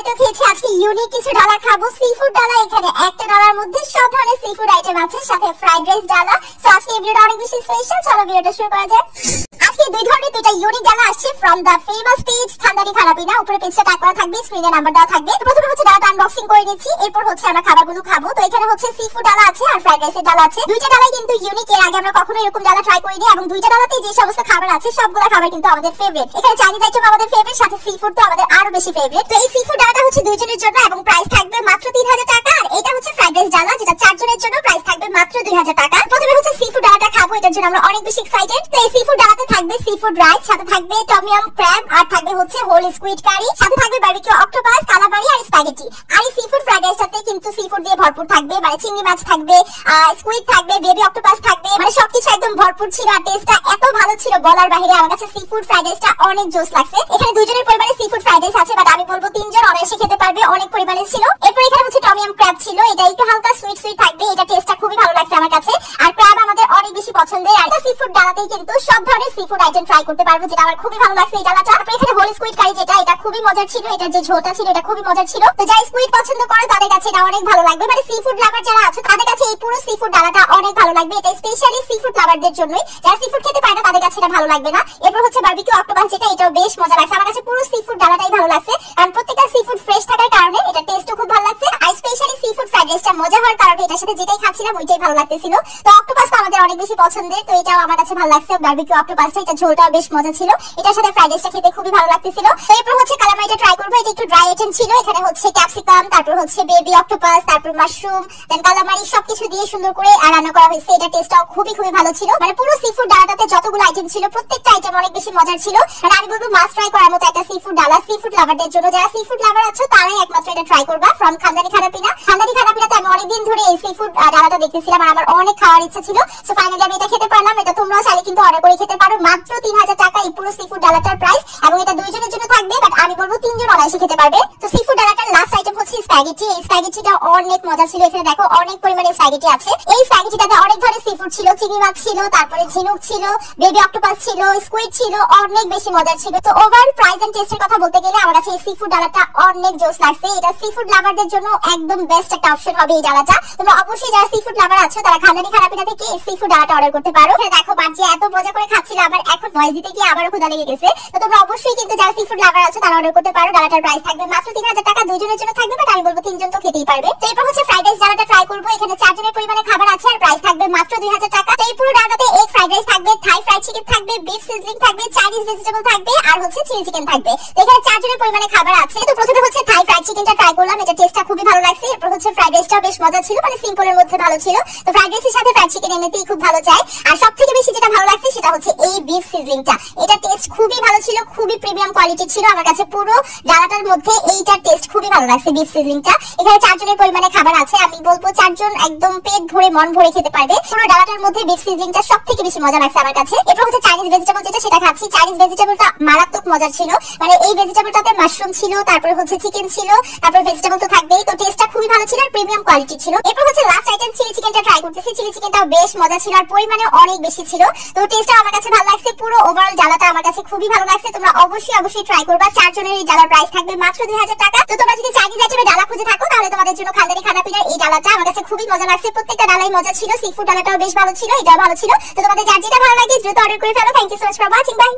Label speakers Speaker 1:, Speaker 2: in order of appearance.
Speaker 1: তো খেয়েছি আজকে ইউনিক কিছু ডালা খাবো, সি ফুড ডালা। এখানে একটা ডালার মধ্যে সব ধরনের সি ফুড আইটেম আছে, সাথে ফ্রাইড রাইস ডালা। সো আজকে এই ভিডিওটা অনেক বেশি স্পেশাল, চলো ভিডিওটা শুরু করা যাক। আজকে দুই ধরনের দুইটা ইউনিক ডালা আসছে ফ্রম দা ফেমাস পেজ খানদানি খানাপিনা। উপরে পেজটা ট্যাগ করা থাকবে, স্ক্রিনে নাম্বার দেওয়া থাকবে। তো প্রথমে হচ্ছে ডালাটা আনবক্সিং করে নিচ্ছি, এরপর হচ্ছে আমরা খাবারগুলো খাবো। তো এখানে হচ্ছে সি ফুড ডালা আছে আর ফ্রাইড রাইসের ডালা আছে। দুইটা ডালাই কিন্তু ইউনিক, এর আগে আমরা কখনো এরকম ডালা ট্রাই করিনি এবং দুইটা ডালাতে যে সমস্ত খাবার আছে সবগুলো খাবার কিন্তু আমাদের ফেভারিট। এখানে চাইনিজ আইটেম আমাদের ফেভারিট, সাথে সি ফুড তো আমাদের আরো বেশি ফেভারিট। তো এই সি ফুড ডালাটা হচ্ছে দুইজনের জন্য এবং প্রাইস থাকবে মাত্র 3000 টাকা। আর এটা হচ্ছে ফ্রাইড রাইস ডালা, যেটা চারজনের জন্য, প্রাইস থাকবে মাত্র 2000 টাকা। প্রথমে হচ্ছে সি ফুড ডালাটা খাবো, এটার জন্য আমরা অনেক বেশি এক্সাইটেড। তো এই সি ফুড ডালাতে থাকবে সি ফুড রাইস, সাথে থাকবে টমিয়াম ক্র্যাব, আর থাকবে হচ্ছে হোল স্কুইড কারি, সাথে থাকবে বারবিকিউ অক্টোপাস, কালামারি আর স্প্যাগেটি। আর এই সি ফুড ফ্রাইড রাইসটাতে কিন্তু সি ফুড দিয়ে ভরপুর থাকবে, মানে চিংড়ি মাছ থাকবে, স্কুইড থাকবে, বেবি অক্টোপাস থাকবে, মানে সবকিছু একদম ভরপুর ছিল। আর টেস্টটা এত ভালো ছিল বলার বাইরে। আমার কাছে সি ফুড ফ্রাইড রাইসটা অনেক জোস লাগছে। এখানে দুজনের পরিমাণে সি ফুড ফ্রাইড রাইস আছে, বাট আমি বলবো তিনজন অনায়াসে খেতে পারবে, অনেক পরিমাণে ছিল। এরপর এখানে হচ্ছে টমিয়াম ক্র্যাব ছিল, এটা একটু হালকা সুইট সুইট থাকবে, এটা টেস্টটা খুবই ভালো লাগছে আমার কাছে। আর ক্র্যাব আমাদের অনেক বেশি পছন্দের। আর এটা সি ফুড ডালাতেই কিন্তু সব ধরনের সি ফুড আইটেম ট্রাই করতে পারবো, যেটা আমার খুবই ভালো লাগছে এই ডালাটা। তারপর এখানে হোল স্কুইড কারি, যেটা এটা খুবই মজার ছিল, এটার যে ঝোলটা ছিল এটা খুবই মজার ছিল। তো যারা স্কুইড পছন্দ করে তাদের কাছে এটা অনেক ভালো লাগবে, মানে সি ফুড লাভার যারা আছে তাদের কাছে এই পুরো সি ফুড ডালাটা অনেক ভালো লাগবে। এটা স্পেশালি সি ফুড লাভারদের জন্যই, যারা সি ফুড খেতে পারে না তাদের কাছে এটা ভালো লাগবে না। এরপর হচ্ছে বারবিকিউ অক্টোপাস, যেটা এটাও বেশ মজা লাগছে আমার কাছে। পুরো সি ফুড ডালাটাই ভালো লাগছে, কারণ প্রত্যেকটা সি ফুড ফ্রেশ থাকার কারণে এটা টেস্টও খুব ভালো লাগছে। আর স্পেশালি সি ফুড ফ্রাইড রাইসটা মজা হওয়ার কারণে এটার সাথে যেটাই খাচ্ছিলাম ওইটাই ভালো লাগতেছিল। তো অক্টোপাস আমাদের অনেক বেশি পছন্দের, তো এটাও আমার কাছে ভালো লাগছে। বারবিকিউ অক্টোপাসটা, এটা ঝোলটাও বেশ মজা ছিল, এটার সাথে ফ্রাইড রাইসটা খেতে খুবই ভালো লাগতেছিল। তো এরপর হচ্ছে কালামারিটা ট্রাই করবো, এটা একটু ড্রাই আইটেম ছিল। এখানে হচ্ছে ক্যাপসিকাম, তারপর হচ্ছে বেবি অক্টোপাস, তারপর মাশরুম, দেন কালামারি, সবকিছু দিয়ে সুন্দর করে রান্না করা হয়েছে। এটা টেস্টটাও খুবই খুবই ভালো ছিল। মানে পুরো সি ফুড ডালাটাতে যতগুলো আইটেম ছিল প্রত্যেকটা আইটেম অনেক বেশি মজার ছিল। মানে আমি বলবো মাস্ট ট্রাই করার মতো একটা সি ফুড ডালা, সি ফুড লাভারদের জন্য। যারা সি ফুড লাভার আছো তারাই একমাত্র এটা ট্রাই করবা, ফ্রম খানদানি খানাপিনা। খানদানি খানাপিনাতে আমি অনেকদিন ধরে এই সি ফুড ডালাটা দেখতেছিলাম আর আমার অনেক খাওয়ার ইচ্ছা ছিল। সো ফাইনালি আমি এটা খেতে পারলাম। এটা তোমরাও চাইলে কিন্তু অর্ডার করে খেতে পারো, মাত্র 3000 টাকা এই পুরো সি ফুড ডালাটার প্রাইস। এবং এটা দুইজনের জন্য থাকবে, বাট আমি বলবো তিনজন অনায়াসে খেতে পারবে। তো সি ফুড ডালাটার লাস্ট আইটেম হচ্ছে স্প্যাগেটি। এই স্প্যাগেটিটা অনেক মজা ছিল। এখানে দেখো অনেক পরিমাণে স্প্যাগেটি আছে। এই স্প্যাগেটিটাতে অনেক ধরনের সি ফুড ছিল, চিংড়ি মাছ ছিল, তারপরে ঝিনুক ছিল, বেবি অক্টোপাস ছিল, স্কুইড ছিল, অনেক বেশি মজার ছিল। তো ওভারঅল প্রাইস এন্ড টেস্টের কথা বলতে গেলে আমার কাছে এই সি ফুড ডালাটা অনেক জোস লাগছে। এটা সি ফুড লাভারদের জন্য একদম বেস্ট একটা অপশন হবে এই ডালাটা। তোমরা অবশ্যই যারা সি ফুড লাভার আছো তারা খানদানি খানাপিনা থেকে এই সি ফুড ডালাটা অর্ডার করতে পারো। দেখো বাচ্চা এত মজা করে খাচ্ছিল, আবার এখন ভয়েস দিতে গিয়ে আবারও ক্ষুধা লেগে গেছে। তো তোমরা অবশ্যই কিন্তু যারা সি ফুড লাভার আছো তারা অর্ডার করতে পারো। ডালাটার প্রাইস থাকবে মাত্র 3000 টাকা, দুইজনের জন্য থাকবে, বাট আমি বলবো তিনজন তো খেতেই পারবে। তো এরপর হচ্ছে ফ্রাইড রাইস ডালাটা ট্রাই করবো। এখানে চারজনের পরিমাণে খাবার আছে আর প্রাইস থাকবে মাত্র 2000 টাকা। তো এই পুরো ডালাটাতে এগ ফ্রাইড রাইস থাকবে, থাই ফ্রাইড চিকেন থাকবে, বিফ সিজলিং থাকবে, চাইনিজ ভেজিটেবল থাকবে, আর হচ্ছে চিলি চিকেন থাকবে। তো এখানে চারজনের পরিমাণে খাবার আছে। তো প্রথমে হচ্ছে থাই ফ্রাইড চিকেনটা ট্রাই করলাম, এটা টেস্টটা খুবই ভালো লাগছে। এরপর হচ্ছে ফ্রাইড রাইসটাও বেশ মজা ছিল, মানে সিম্পলের মধ্যে ভালো ছিল। তো ফ্রাইড রাইসের সাথে ফ্রাইড চিকেন এমনিতেই খুব ভালো যায়। আর সবথেকে বেশি যেটা ভালো লাগছে সেটা হচ্ছে এই বিফ সিজলিংটা। এটা টেস্ট খুবই ভালো ছিল, খুবই প্রিমিয়াম কোয়ালিটি ছিল। আমার কাছে পুরো ডালাটার মধ্যে এইটার টেস্ট খুবই ভালো লাগছে, বিফ সিজলিংটা। এখানে চারজনের পরিমাণে খাবার আছে, আমি বলবো চারজন একদম পেট ভরে মন ভরে খেতে পারবে। পুরো ডালাটার মধ্যে বিফ সিজলিংটা সবথেকে বেশি মজা লাগছে আমার কাছে। এরপর হচ্ছে চাইনিজ ভেজিটেবল, যেটা সেটা খাচ্ছি। চাইনিজ ভেজিটেবলটা মারাত্মক মজার ছিল, মানে এই ভেজিটেবলটাতে মাশরুম ছিল, তারপর হচ্ছে চিকেন ছিল, তারপর ভেজিটেবল তো থাকবেই। তো টেস্টটা খুবই ভালো ছিল আর প্রিমিয়াম কোয়ালিটি ছিল। এরপর হচ্ছে লাস্ট আইটেম চিলি চিকেনটা ট্রাই করতেছি। চিলি চিকেনটাও বেশ মজা ছিল আর পরিমাণে অনেক বেশি ছিল। তো টেস্টটা আমার কাছে ভালো লাগছে। পুরো ওভারঅল ডালাটা আমার কাছে খুবই ভালো লাগছে। তোমরা অবশ্যই ট্রাই করবা। চারজনের এই ডালার প্রাইস থাকবে মাত্র 2000 টাকা। তো তোমরা যদি চাইনিজ আইটেমে ডালা খুঁজে থাকো তাহলে তোমাদের জন্য খানদানি খানাপিনার এই ডালাটা আমার কাছে খুবই মজা লাগছে। প্রত্যেকটা ডালাই মজা ছিল, সি ফুড ডালাটাও বেশ ভালো ছিল, এটাও ভালো ছিল। তো তোমাদের যার যেটা ভালো লাগে দ্রুত অর্ডার করে ফেলো। Thank you so much for watching, by.